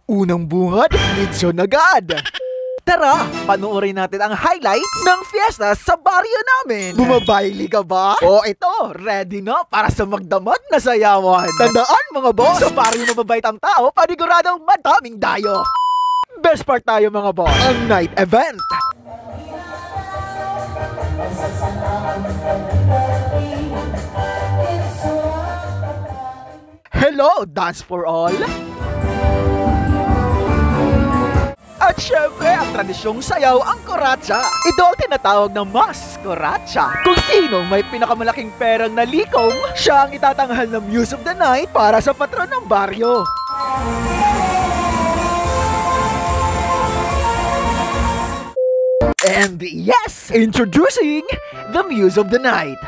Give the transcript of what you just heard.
Unang bungad, lechon agad. Tara, panoorin natin ang highlights ng fiesta sa baryo namin. Bumabayli ka ba? O ito, ready na para sa magdamag na sayawan. Tandaan mga boss, sa baryo mababait ang tao, paniguradong madaming dayo. Best part tayo mga boss, ang night event. Hello, Dance for All! At syempre, ang tradisyong sayaw ang koratsa. Ito ang tinatawag na mas koratsa. Kung sinong may pinakamalaking perang nalikom, siya ang itatanghal na Muse of the Night para sa patron ng baryo. And yes, introducing the Muse of the Night.